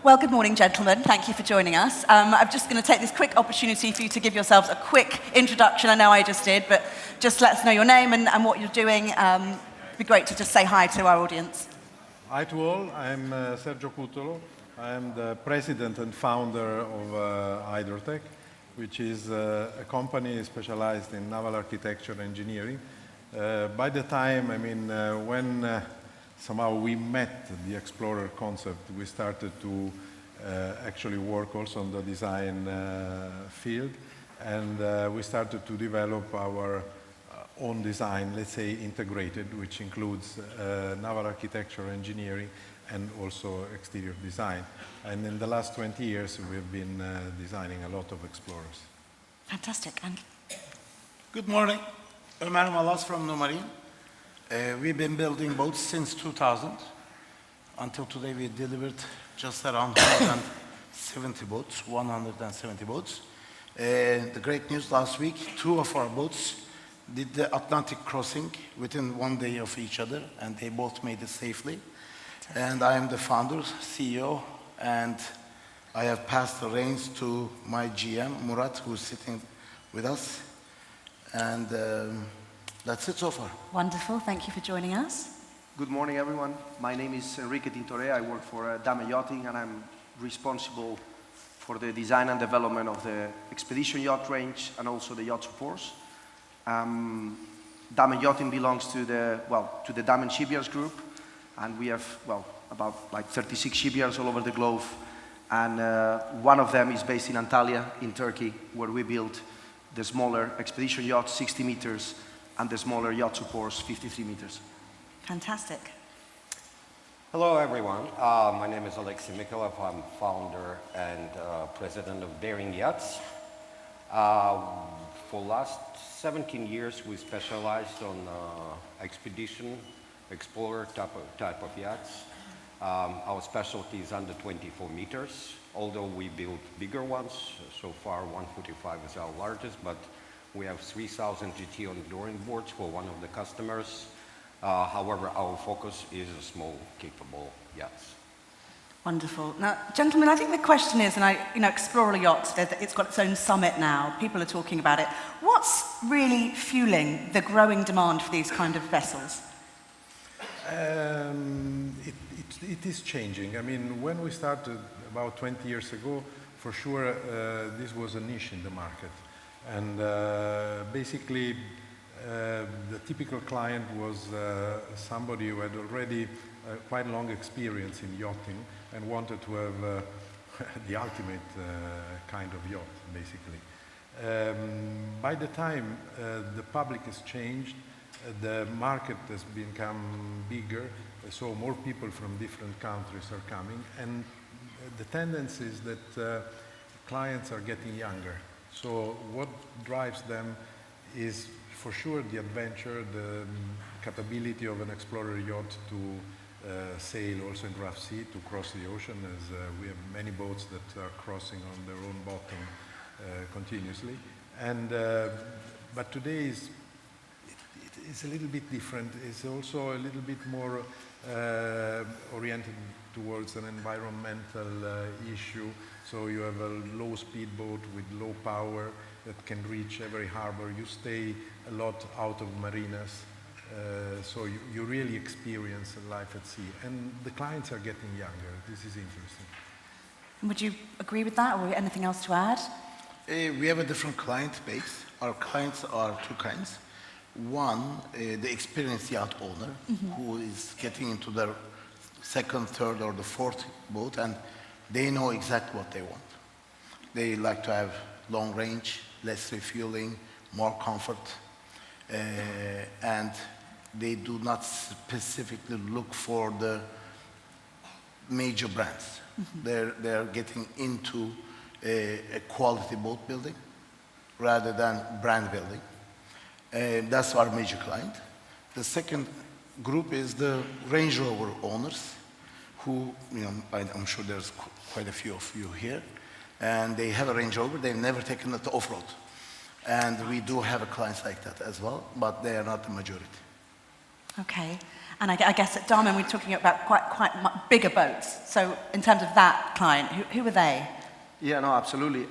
Well, good morning, gentlemen. Thank you for joining us. I'm just going to take this quick opportunity for you to give yourselves a quick introduction. I know I just did, but just let us know your name and what you're doing. It'd be great to just say hi to our audience. Hi to all. I'm Sergio Cutolo. I'm the president and founder of Hydrotec, which is a company specialized in naval architecture and engineering. By the time, when somehow we met the Xplorer concept, we started to actually work also on the design field, and we started to develop our own design, let's say integrated, which includes naval architecture, engineering, and also exterior design. And in the last 20 years, we've been designing a lot of Explorers. Fantastic. And Good morning. Ömer Malaz from Numarine. We've been building boats since 2000. Until today, we delivered just around 170 boats, 170 boats. The great news last week, 2 of our boats did the Atlantic crossing within 1 day of each other, and they both made it safely. And I am the founder, CEO, and I have passed the reins to my GM, Murat, who's sitting with us. And that's it so far. wonderful. Thank you for joining us. Good morning, everyone. My name is Enrique Tintore. I work for Damen Yachting, and I'm responsible for the design and development of the expedition yacht range and also the yacht supports. Damen Yachting belongs to the Damen shipyards group, and we have about 36 shipyards all over the globe. And one of them is based in Antalya, in Turkey, where we build the smaller expedition yachts, 60 meters, and the smaller yacht supports, 53 meters. Fantastic. Hello, everyone. My name is Alexei Mikhailov. I'm founder and president of Bering Yachts. For last 17 years, we specialized on expedition, explorer type of yachts. Our specialty is under 24 meters, although we build bigger ones. So far, 145 is our largest, but we have 3,000 GT on drawing boards for one of the customers. However, our focus is small, capable yachts. Wonderful. Now, gentlemen, I think the question is, Explorer Yachts, it's got its own summit now. People are talking about it. What's really fueling the growing demand for these kind of vessels? It is changing. When we started about 20 years ago, for sure, this was a niche in the market. And basically, the typical client was somebody who had already quite long experience in yachting and wanted to have the ultimate kind of yacht, basically. By the time the public has changed, the market has become bigger, so more people from different countries are coming, and the tendency is that clients are getting younger. So what drives them is for sure the adventure, the capability of an Explorer yacht to sail also in rough sea, to cross the ocean, as we have many boats that are crossing on their own bottom continuously. And but today it's a little bit different. It's also a little bit more oriented towards an environmental issue. So you have a low speed boat with low power that can reach every harbor. You stay a lot out of marinas. So you really experience life at sea. And the clients are getting younger. This is interesting. Would you agree with that, or anything else to add? We have a different client base. Our clients are 2 kinds. One, the experienced yacht owner, who is getting into their 2nd, 3rd, or the 4th boat, and they know exactly what they want. They like to have long range, less refueling, more comfort, and they do not specifically look for the major brands. They're getting into a quality boat building rather than brand building. That's our major client. The second group is the Range Rover owners, who, I'm sure there's quite a few of you here, and they have a Range Rover. They've never taken it off-road. And we do have clients like that as well, but they are not the majority. Okay. And I guess at Damen we're talking about quite bigger boats. So in terms of that client, who are they? Yeah, no, absolutely.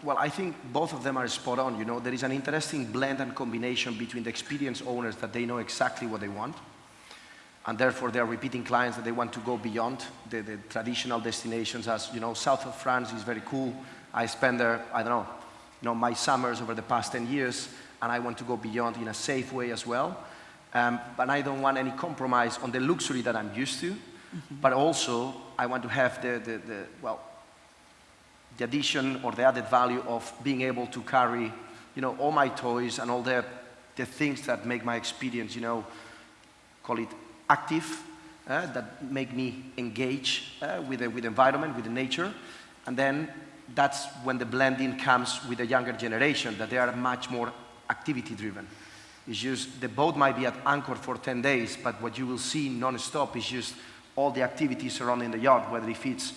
Well, I think both of them are spot on. You know, there is an interesting blend and combination between the experienced owners that they know exactly what they want, and therefore they are repeating clients that they want to go beyond the traditional destinations. As you know, south of France is very cool. I spend there, I don't know, my summers over the past 10 years, and I want to go beyond in a safe way as well. But I don't want any compromise on the luxury that I'm used to, but also I want to have the addition or the added value of being able to carry, you know, all my toys and all the things that make my experience, you know, call it active, that make me engage with the environment, with the nature. And then that's when the blending comes with the younger generation, that they are much more activity driven. It's just the boat might be at anchor for 10 days, but what you will see non-stop is just all the activities surrounding the yacht, whether if it's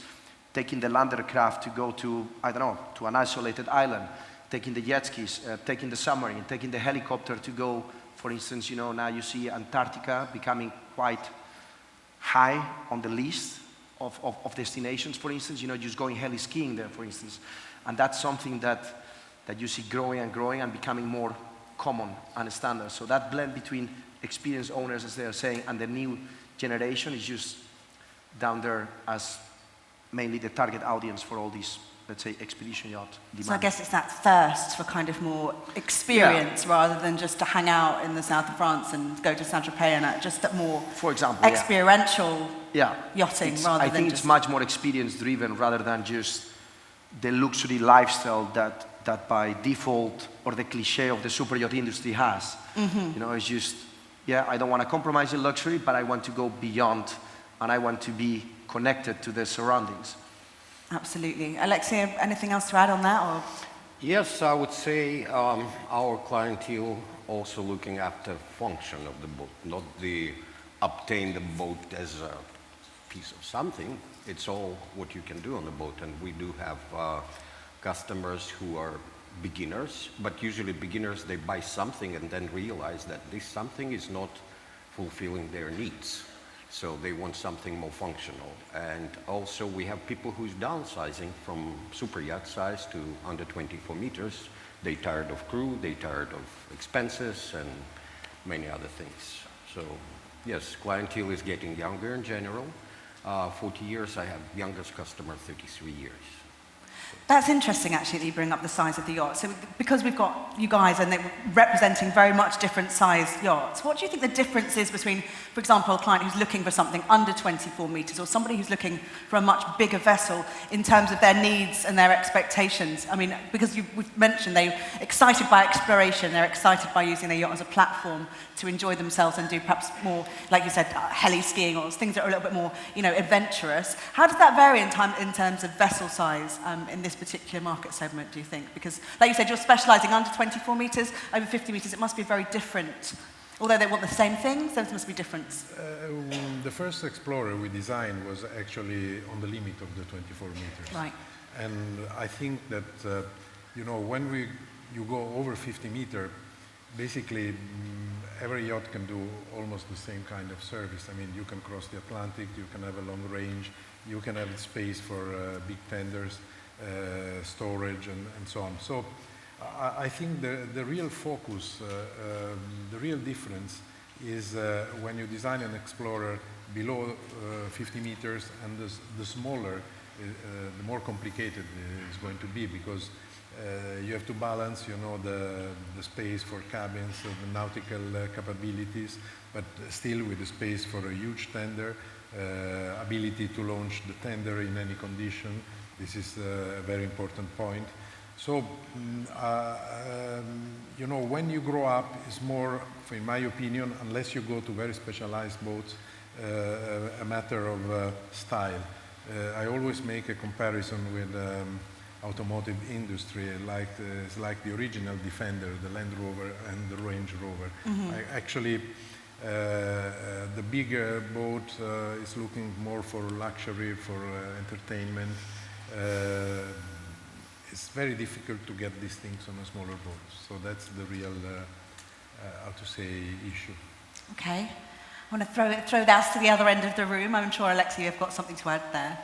taking the landercraft to go to, I don't know, to an isolated island, taking the jet skis, taking the submarine, taking the helicopter to go, for instance, you know, now you see Antarctica becoming quite high on the list of destinations, for instance, you know, just going heli skiing there, for instance. And that's something that you see growing and growing and becoming more common and standard. So that blend between experienced owners, as they are saying, and the new generation is just down there as mainly the target audience for all these, let's say, expedition yacht demand. So I guess it's that thirst for kind of more experience rather than just to hang out in the south of France and go to Saint-Tropez and just that more, for example, experiential yachting rather than I think it's much more experience driven rather than just the luxury lifestyle that by default or the cliche of the super yacht industry has. You know, it's just, I don't want to compromise in luxury, but I want to go beyond and I want to be connected to the surroundings. Absolutely. Alexei, anything else to add on that? Or? Yes, I would say our clientele also looking at the function of the boat, not the obtain the boat as a piece of something. It's all what you can do on the boat. And we do have customers who are beginners, but usually beginners, they buy something and then realize that this something is not fulfilling their needs. So they want something more functional. And also we have people who's downsizing from super yacht size to under 24 meters. They tired of crew, they tired of expenses and many other things. So yes, clientele is getting younger in general. 40 years, I have youngest customer 33 years. That's interesting, actually, that you bring up the size of the yacht. So because we've got you guys and they're representing very much different sized yachts, what do you think the difference is between, for example, a client who's looking for something under 24 meters or somebody who's looking for a much bigger vessel in terms of their needs and their expectations? I mean, because we've mentioned they're excited by exploration, they're excited by using their yacht as a platform to enjoy themselves and do perhaps more, like you said, heli skiing or things that are a little bit more, you know, adventurous. How does that vary in terms of vessel size in this particular market segment, do you think? Because, like you said, you're specialising under 24 metres, over 50 metres, it must be very different. Although they want the same things, there must be difference. The first Xplorer we designed was actually on the limit of the 24 meters. Right. And I think that, you know, when you go over 50 meter, basically every yacht can do almost the same kind of service. I mean, you can cross the Atlantic, you can have a long range, you can have space for big tenders, storage and so on. So I think the real focus, the real difference is when you design an Xplorer below 50 meters and the smaller, the more complicated it's going to be because you have to balance, you know, the space for cabins, the nautical capabilities, but still with the space for a huge tender, ability to launch the tender in any condition. This is a very important point. So, you know, when you grow up, it's more, in my opinion, unless you go to very specialized boats, a matter of style. I always make a comparison with automotive industry, it's like the original Defender, the Land Rover and the Range Rover. Actually, the bigger boat is looking more for luxury, for entertainment. It's very difficult to get these things on a smaller boat. So that's the real, how to say, issue. Okay. I want to throw that to the other end of the room. I'm sure, Alexei, you've got something to add there.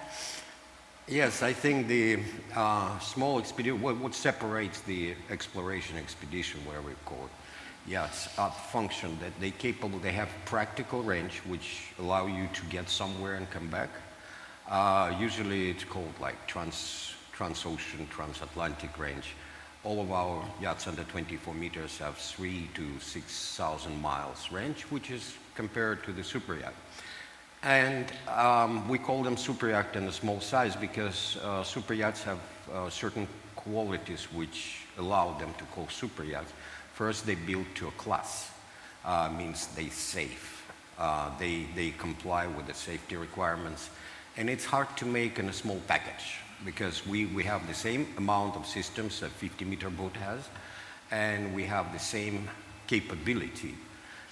Yes, I think the small expedition, what separates the exploration expedition, whatever we call it, yachts, function that they have practical range, which allow you to get somewhere and come back. Usually it's called like transocean, transatlantic range. All of our yachts under 24 meters have 3 to 6,000 miles range, which is compared to the superyacht. And we call them superyacht in the small size because superyachts have certain qualities which allow them to call superyachts. First, they build to a class, means they safe. They comply with the safety requirements. And it's hard to make in a small package because we have the same amount of systems a 50-meter boat has, and we have the same capability.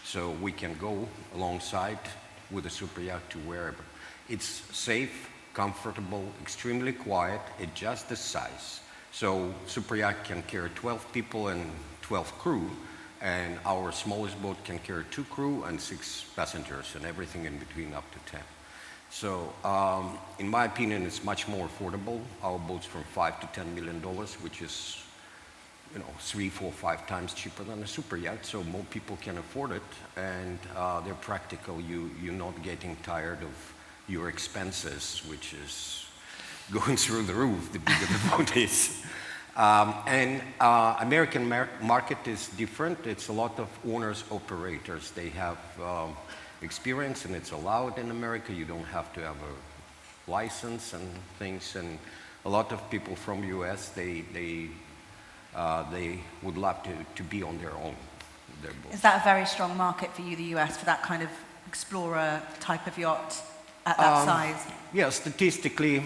So we can go alongside with a superyacht to wherever. It's safe, comfortable, extremely quiet, adjust the size. So superyacht can carry 12 people and 12 crew, and our smallest boat can carry 2 crew and 6 passengers, and everything in between up to 10. So in my opinion, it's much more affordable. Our boat's from $5 to $10 million, which is 3, 4, 5 times cheaper than a super yacht, so more people can afford it, and they're practical. You're not getting tired of your expenses, which is going through the roof the bigger the boat is. And American market is different. It's a lot of owners, operators. They have experience, and it's allowed in America. You don't have to have a license and things, and a lot of people from US, they would love to be on their own. Their boats. Is that a very strong market for you, the US, for that kind of Explorer type of yacht at that size? Yeah, statistically,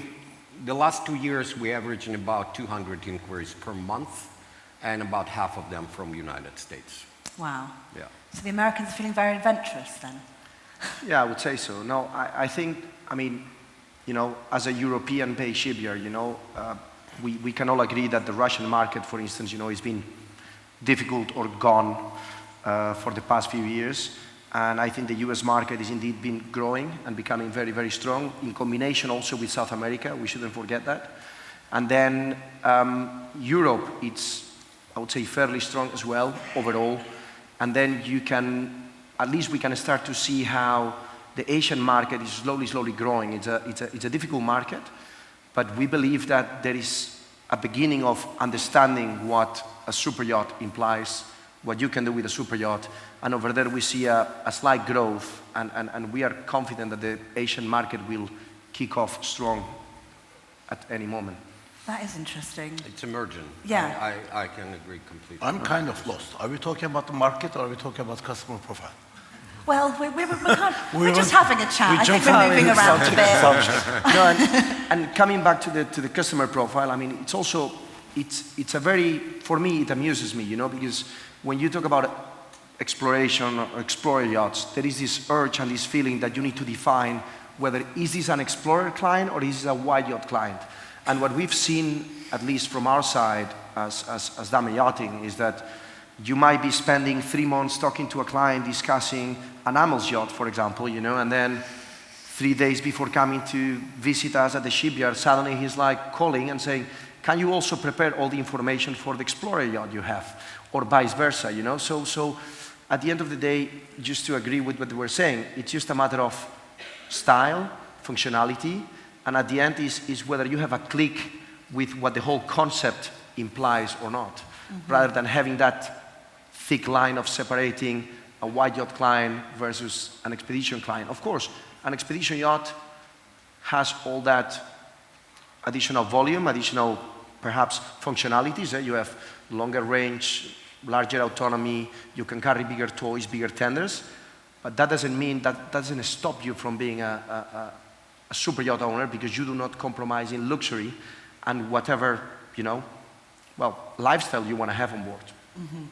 the last 2 years we averaged about 200 inquiries per month, and about half of them from the United States. Wow. Yeah. So the Americans are feeling very adventurous then? Yeah, I would say so. No, I think, as a European-based shipyard, we can all agree that the Russian market, for instance, has been difficult or gone for the past few years. And I think the US market has indeed been growing and becoming very, very strong, in combination also with South America. We shouldn't forget that. And then Europe, it's, I would say, fairly strong as well, overall. And then at least we can start to see how the Asian market is slowly growing. It's a difficult market. But we believe that there is a beginning of understanding what a super yacht implies, what you can do with a super yacht. And over there we see a slight growth, and we are confident that the Asian market will kick off strong at any moment. That is interesting. It's emergent. Yeah. I can agree completely. I'm kind of lost. Are we talking about the market or are we talking about customer profile? Well, we're just having a chat. I think we're moving around a bit. No, and coming back to the customer profile, it's also, it's a very, for me, it amuses me, because when you talk about exploration or explorer yachts, there is this urge and this feeling that you need to define whether is this an explorer client or is this a wide yacht client. And what we've seen, at least from our side as Damen Yachting, is that you might be spending 3 months talking to a client discussing an Amel's yacht, for example, and then 3 days before coming to visit us at the shipyard, suddenly he's like calling and saying, can you also prepare all the information for the Explorer yacht you have? Or vice versa, So at the end of the day, just to agree with what we're saying, it's just a matter of style, functionality, and at the end is whether you have a click with what the whole concept implies or not, rather than having that thick line of separating a wide yacht client versus an expedition client. Of course, an expedition yacht has all that additional volume, additional perhaps functionalities. You have longer range, larger autonomy, you can carry bigger toys, bigger tenders, but that doesn't mean, that doesn't stop you from being a super yacht owner, because you do not compromise in luxury and whatever, lifestyle you want to have on board. Mm-hmm.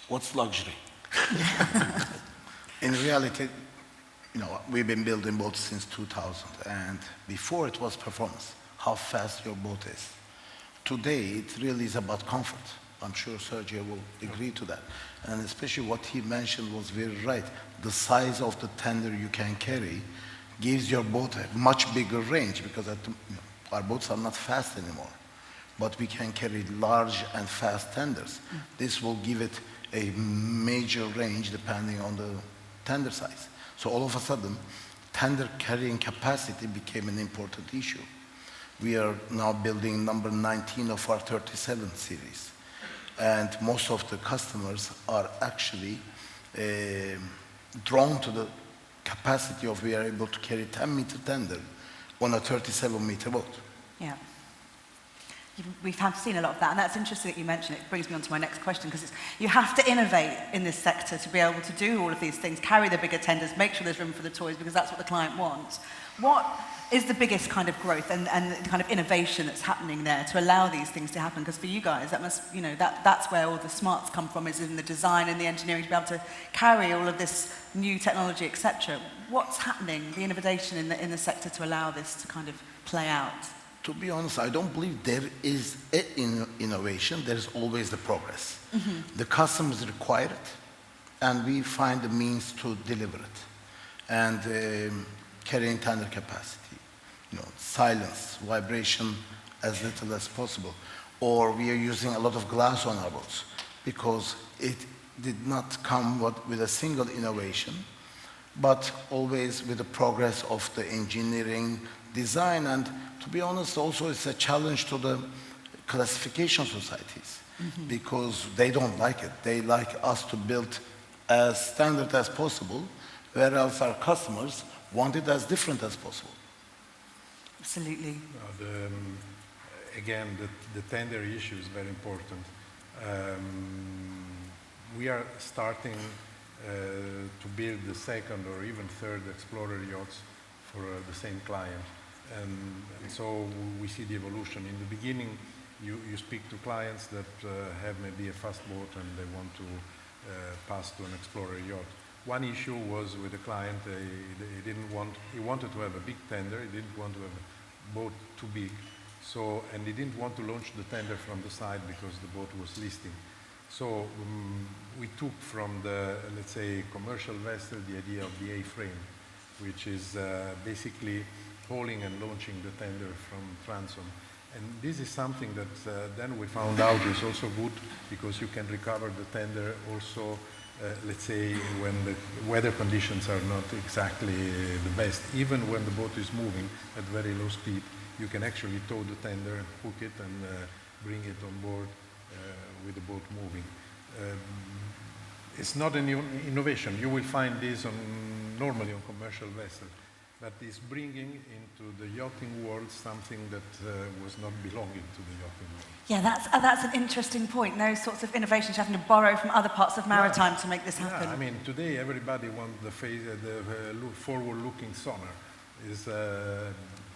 What's luxury? In reality, we've been building boats since 2000, and before it was performance, how fast your boat is. Today, it really is about comfort. I'm sure Sergio will agree to that. And especially what he mentioned was very right. The size of the tender you can carry gives your boat a much bigger range because our boats are not fast anymore. But we can carry large and fast tenders. This will give it a major range depending on the tender size. So all of a sudden, tender carrying capacity became an important issue. We are now building number 19 of our 37 series. And most of the customers are actually drawn to the capacity of we are able to carry 10-meter tender on a 37-meter boat. Yeah. We have seen a lot of that, and that's interesting that you mention it. It brings me on to my next question, because you have to innovate in this sector to be able to do all of these things, carry the bigger tenders, make sure there's room for the toys, because that's what the client wants. What is the biggest kind of growth and the kind of innovation that's happening there to allow these things to happen? Because for you guys, that must, that's where all the smarts come from, is in the design and the engineering, to be able to carry all of this new technology, etc. What's happening, the innovation in the sector to allow this to kind of play out? To be honest, I don't believe there is innovation. There is always the progress. The customers require it, and we find the means to deliver it. And carrying tender capacity, silence, vibration as little as possible. Or we are using a lot of glass on our boats because it did not come with a single innovation, but always with the progress of the engineering design. And to be honest, also it's a challenge to the classification societies because they don't like it. They like us to build as standard as possible, whereas our customers want it as different as possible. Absolutely. Again, the tender issue is very important. We are starting to build the second or even third Xplorer yachts for the same client. And so we see the evolution. In the beginning, you speak to clients that have maybe a fast boat and they want to pass to an Xplorer yacht. One issue was with the client, he wanted to have a big tender, he didn't want to have a boat too big, and he didn't want to launch the tender from the side because the boat was listing. So we took from the, let's say, commercial vessel the idea of the A-frame, which is basically hauling and launching the tender from transom. And this is something that then we found out is also good because you can recover the tender also, let's say, when the weather conditions are not exactly the best. Even when the boat is moving at very low speed, you can actually tow the tender and hook it and bring it on board with the boat moving. It's not an innovation. You will find this normally on commercial vessels. But it's bringing into the yachting world something that was not belonging to the yachting world. Yeah, that's an interesting point. Those sorts of innovations having to borrow from other parts of maritime to make this happen. Yeah, I mean, today everybody wants the forward-looking sonar. Is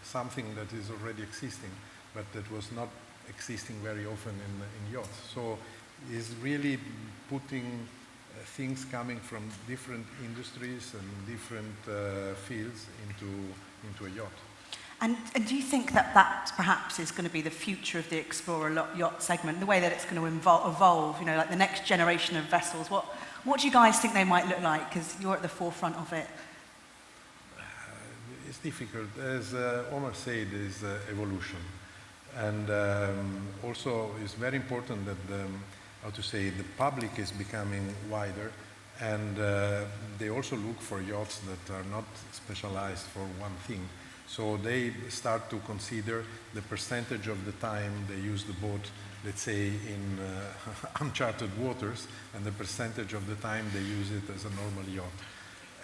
something that is already existing, but that was not existing very often in yachts. So it's really putting things coming from different industries and different fields into a yacht. And do you think that perhaps is going to be the future of the Explorer yacht segment, the way that it's going to evolve, like the next generation of vessels? What do you guys think they might look like? Because you're at the forefront of it. It's difficult. As Ömer said, it's evolution. And also it's very important that the public is becoming wider, and they also look for yachts that are not specialized for one thing. So they start to consider the percentage of the time they use the boat, let's say, in uncharted waters, and the percentage of the time they use it as a normal yacht.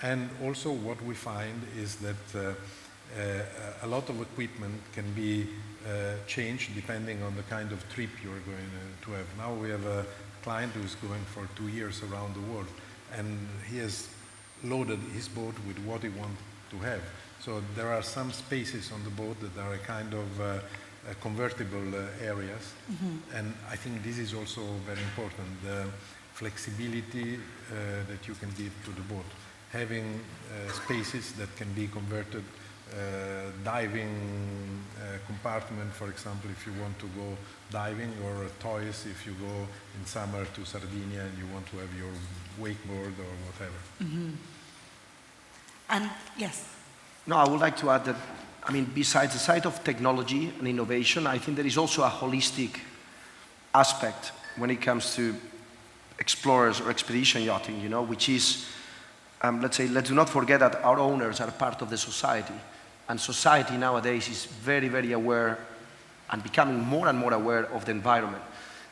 And also what we find is that a lot of equipment can be changed depending on the kind of trip you're going to have. Now we have a client who's going for 2 years around the world, and he has loaded his boat with what he wants to have. So there are some spaces on the boat that are a kind of convertible areas, and I think this is also very important, the flexibility that you can give to the boat. Having spaces that can be converted, diving compartment, for example, if you want to go diving, or toys if you go in summer to Sardinia and you want to have your wakeboard or whatever. Mm-hmm. And yes. No, I would like to add that, I mean, besides the side of technology and innovation, I think there is also a holistic aspect when it comes to explorers or expedition yachting, you know, which is, let's do not forget that our owners are part of the society. And society nowadays is very, very aware and becoming more and more aware of the environment.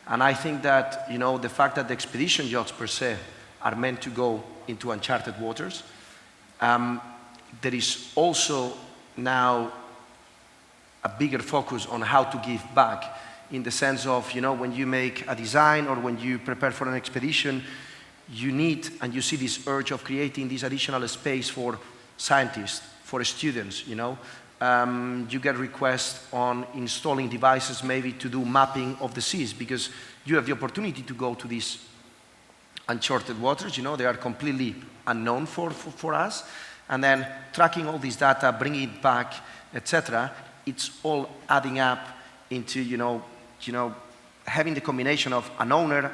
And I think that, you know, the fact that the expedition yachts per se are meant to go into uncharted waters, there is also now a bigger focus on how to give back, in the sense of, you know, when you make a design or when you prepare for an expedition, you need, and you see this urge of creating this additional space for scientists, for students, you know. You get requests on installing devices maybe to do mapping of the seas, because you have the opportunity to go to these uncharted waters, you know, they are completely unknown for us, and then tracking all this data, bringing it back, etc. It's all adding up into, you know, having the combination of an owner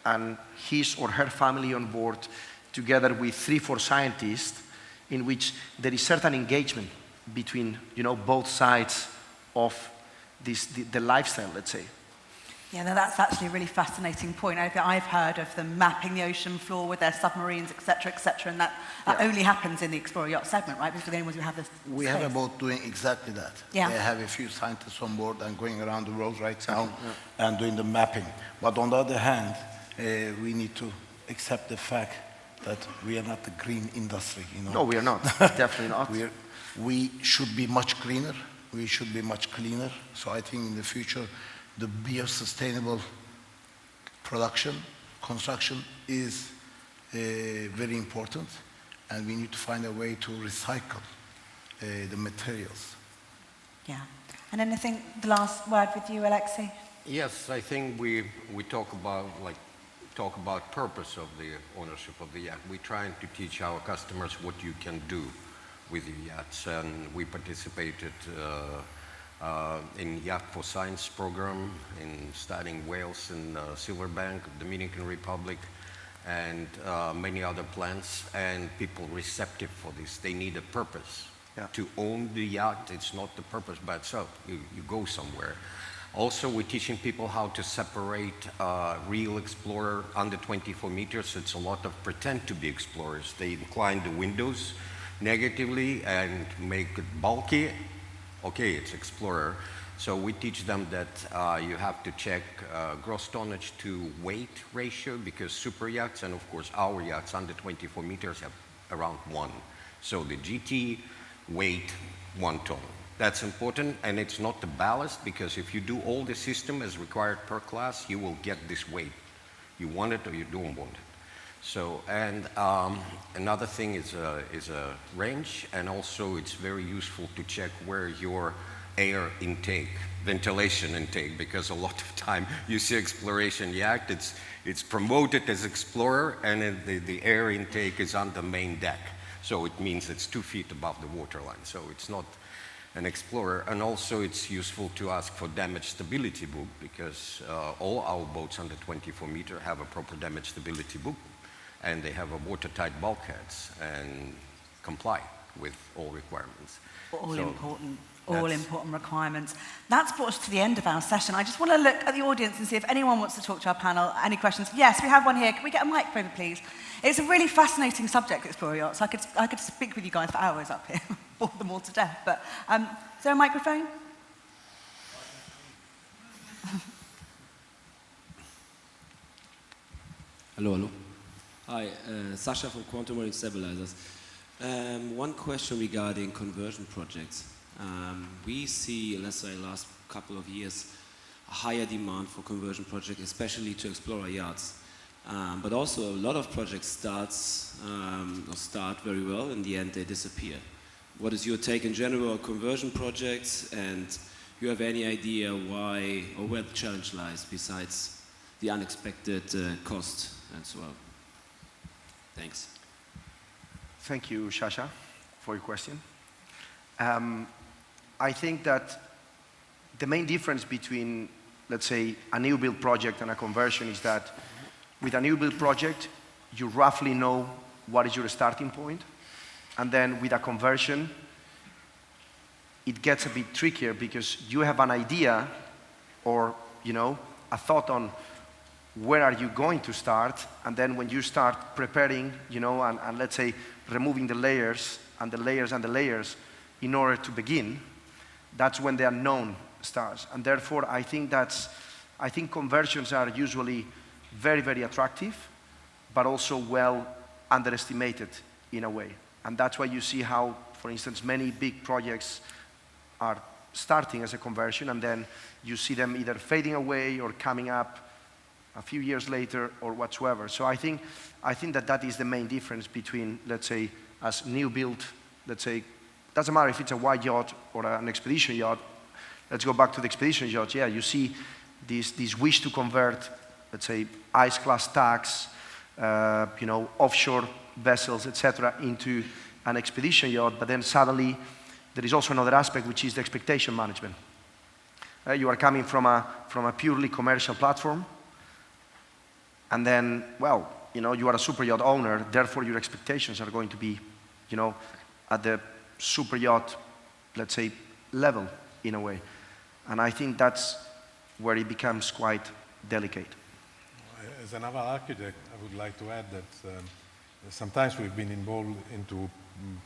and his or her family on board, together with 3-4 scientists, in which there is certain engagement between, you know, both sides of this, the lifestyle, let's say. Yeah, no, that's actually a really fascinating point. I've heard of them mapping the ocean floor with their submarines, etc., and that only happens in the Explorer Yacht segment, right? Because we're the only ones who have this We space. have a boat doing exactly that. Yeah. They have a few scientists on board and going around the world right now and doing the mapping. But on the other hand, we need to accept the fact that we are not the green industry, you know. No, we are not. Definitely not. We should be much greener. We should be much cleaner. So I think in the future, the bio-sustainable production, construction is very important, and we need to find a way to recycle the materials. Yeah. And anything, the last word with you, Alexei? Yes, I think we talk about purpose of the ownership of the yacht. We're trying to teach our customers what you can do with your yachts, and we participated in Yacht for Science program in studying whales in Silverbank, Dominican Republic, and many other plants, and people receptive for this. They need a purpose. Yeah. To own the yacht, it's not the purpose by itself. You go somewhere. Also, we're teaching people how to separate real explorer under 24 meters. It's a lot of pretend to be explorers. They incline the windows negatively and make it bulky. Okay, it's explorer. So we teach them that you have to check gross tonnage to weight ratio, because super yachts and of course our yachts under 24 meters have around 1. So the GT weight 1 ton. That's important, and it's not the ballast, because if you do all the system as required per class, you will get this weight. You want it or you don't want it. So, and another thing is a range, and also it's very useful to check where your air intake, ventilation intake, because a lot of time you see exploration yacht, it's promoted as explorer, and the air intake is on the main deck. So it means it's 2 feet above the waterline. So it's not an explorer, and also it's useful to ask for damage stability book, because all our boats under 24 meter have a proper damage stability book, and they have a watertight bulkheads and comply with all requirements. All important requirements. That's brought us to the end of our session. I just want to look at the audience and see if anyone wants to talk to our panel. Any questions? Yes, we have one here. Can we get a mic over, please? It's a really fascinating subject, Explorer Yachts. I could speak with you guys for hours up here, bore them all to death. But is there a microphone? Hello. Hi, Sasha from Quantum Marine Stabilizers. One question regarding conversion projects. We see, let's say, last couple of years, a higher demand for conversion projects, especially to Explorer yachts. But also a lot of projects start very well, in the end they disappear. What is your take in general on conversion projects, and do you have any idea why or where the challenge lies besides the unexpected cost and so on? Thanks. Thank you, Sasha, for your question. I think that the main difference between, let's say, a new build project and a conversion is that with a new build project, you roughly know what is your starting point. And then with a conversion, it gets a bit trickier because you have an idea or, you know, a thought on where are you going to start, and then when you start preparing, you know, and let's say removing the layers and the layers and the layers in order to begin, that's when the unknown starts. And therefore, I think conversions are usually very, very attractive, but also well underestimated in a way. And that's why you see how, for instance, many big projects are starting as a conversion, and then you see them either fading away or coming up a few years later or whatsoever. So I think that is the main difference between, let's say, as new build, let's say, doesn't matter if it's a wide yacht or an expedition yacht. Let's go back to the expedition yacht. Yeah, you see this wish to convert, let's say, ice class tags, you know, offshore vessels, etc., into an expedition yacht. But then suddenly there is also another aspect, which is the expectation management. You are coming from a purely commercial platform, and then, well, you know, you are a super yacht owner, therefore your expectations are going to be, you know, at the super yacht, let's say, level in a way. And I think that's where it becomes quite delicate. As a naval architect, I would like to add that sometimes we've been involved into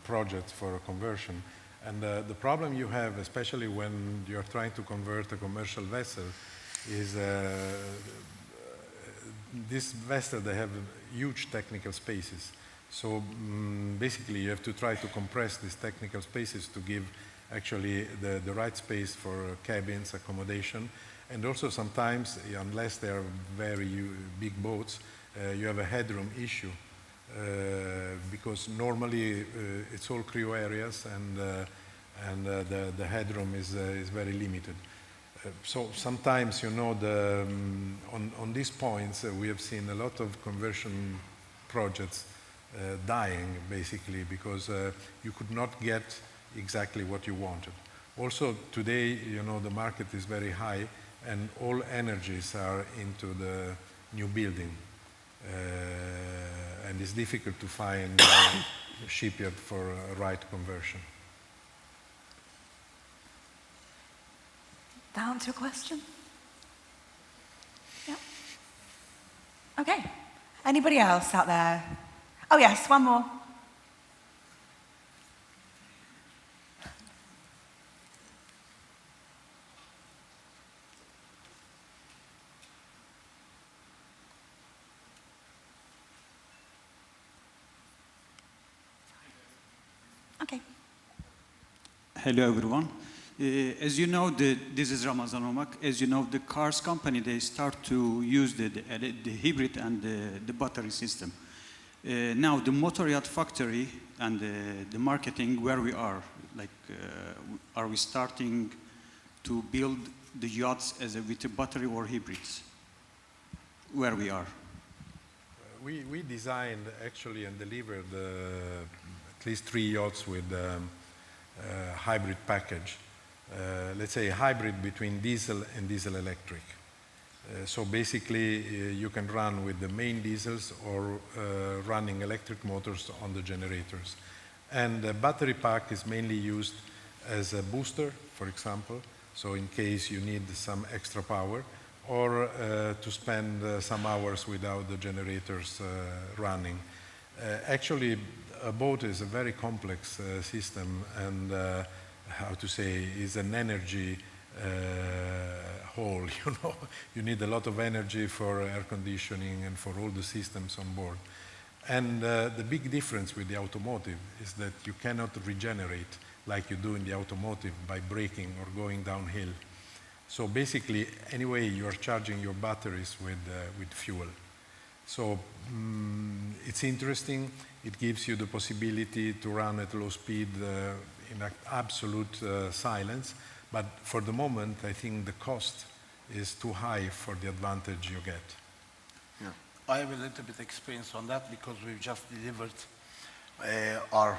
projects for a conversion. And the problem you have, especially when you're trying to convert a commercial vessel, is this vessel, they have huge technical spaces. So basically you have to try to compress these technical spaces to give actually the right space for cabins, accommodation. And also sometimes, unless they are very big boats, you have a headroom issue. Because normally it's all crew areas, and the headroom is very limited. So sometimes, you know, on these points we have seen a lot of conversion projects dying, basically, because you could not get exactly what you wanted. Also today, you know, the market is very high, and all energies are into the new building. And it's difficult to find a shipyard for a right conversion. Down to a question? Yeah. Okay. Anybody else out there? Oh yes, one more. Okay. Hello, everyone. As you know, this is Ramazan Omak. As you know, the cars company, they start to use the hybrid and the battery system. Now, the motor yacht factory and the marketing, where we are, like, are we starting to build the yachts with a battery or hybrids? Where we are? We designed actually and delivered at least 3 yachts with hybrid package. Let's say a hybrid between diesel and diesel electric. So basically you can run with the main diesels or running electric motors on the generators. And the battery pack is mainly used as a booster, for example, so in case you need some extra power, or to spend some hours without the generators running. Actually, a boat is a very complex system, and how to say, is an energy hole, you know. You need a lot of energy for air conditioning and for all the systems on board. And the big difference with the automotive is that you cannot regenerate like you do in the automotive by braking or going downhill. So basically, anyway, you are charging your batteries with fuel. So it's interesting. It gives you the possibility to run at low speed in absolute silence. But for the moment, I think the cost is too high for the advantage you get. Yeah. I have a little bit experience on that because we've just delivered, our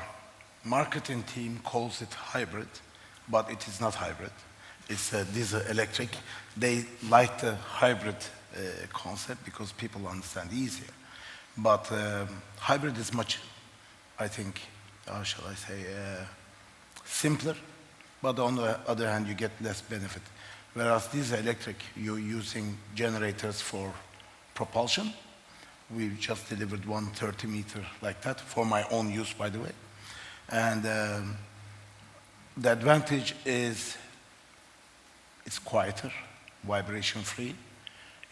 marketing team calls it hybrid, but it is not hybrid. It's diesel electric. They like the hybrid concept because people understand easier. But hybrid is much, I think, how shall I say, simpler. But on the other hand, you get less benefit. Whereas diesel electric, you're using generators for propulsion. We just delivered one 30-meter like that for my own use, by the way. And the advantage is it's quieter, vibration-free.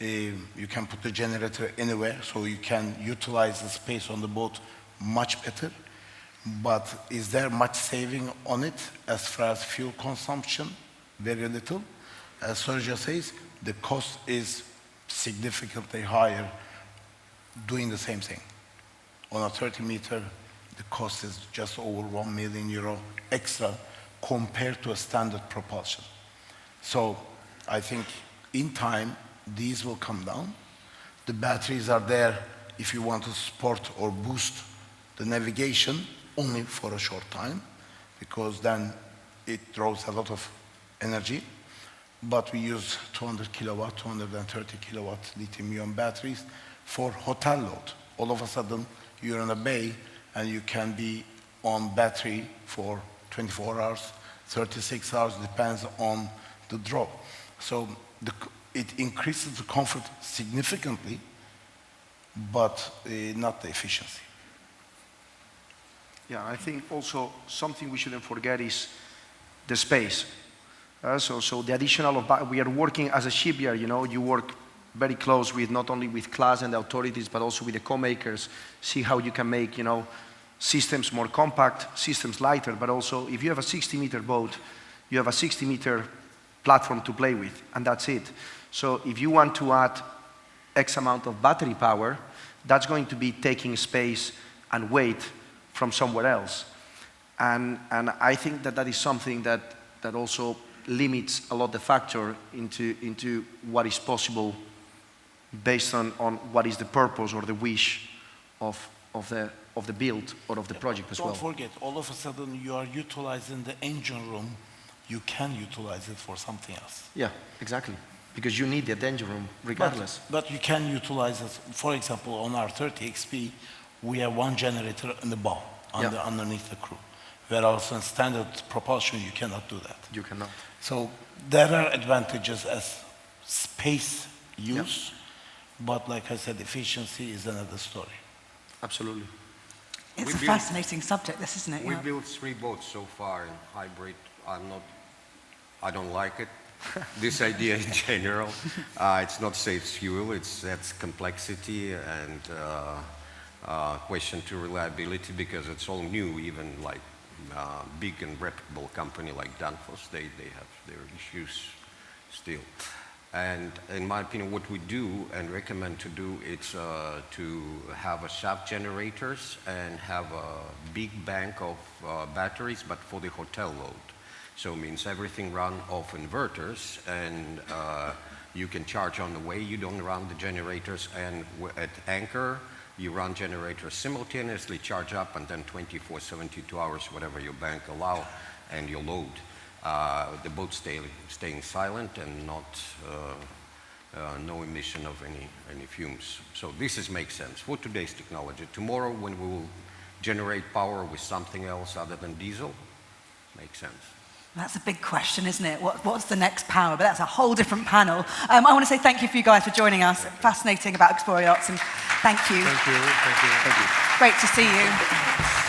You can put the generator anywhere, so you can utilize the space on the boat much better. But is there much saving on it as far as fuel consumption? Very little. As Sergio says, the cost is significantly higher doing the same thing. On a 30-meter, the cost is just over €1 million extra compared to a standard propulsion. So I think in time, these will come down. The batteries are there if you want to support or boost the navigation only for a short time, because then it draws a lot of energy. But we use 200 kilowatt, 230 kilowatt lithium-ion batteries for hotel load. All of a sudden, you're in a bay and you can be on battery for 24 hours, 36 hours, depends on the drop. So it increases the comfort significantly, but not the efficiency. Yeah, I think also something we shouldn't forget is the space. So the additional of, we are working as a shipyard, you work very close with not only with class and the authorities, but also with the co-makers, see how you can make, systems more compact, systems lighter, but also if you have a 60-meter boat, you have a 60-meter platform to play with, and that's it. So if you want to add X amount of battery power, that's going to be taking space and weight from somewhere else. And I think that is something that also limits a lot the factor into what is possible based on what is the purpose or the wish of the build or of the project as well. Don't forget, all of a sudden you are utilizing the engine room, you can utilize it for something else. Yeah, exactly. Because you need the engine room regardless. But you can utilize it. For example, on our 30 XP, we have one generator in the bow, underneath the crew. Whereas in standard propulsion, you cannot do that. You cannot. So there are advantages as space use, but like I said, efficiency is another story. Absolutely. It's a fascinating subject, this, isn't it? We built 3 boats so far in hybrid. I don't like it. This idea in general. It's not safe fuel, that's complexity and question to reliability, because it's all new, even like big and reputable company like Danfoss, they have their issues still. And in my opinion, what we do and recommend to do is to have a shaft generators and have a big bank of batteries, but for the hotel load. So it means everything run off inverters, and you can charge on the way. You don't run the generators, and at anchor, you run generators simultaneously, charge up, and then 24, 72 hours, whatever your bank allow, and you load. The boat staying silent and not no emission of any fumes. So this makes sense for today's technology. Tomorrow, when we will generate power with something else other than diesel, makes sense. That's a big question, isn't it? What's the next power? But that's a whole different panel. I want to say thank you for you guys for joining us. Fascinating about Xplorer Yachts, and thank you. Thank you. Thank you. Thank you. Great to see you.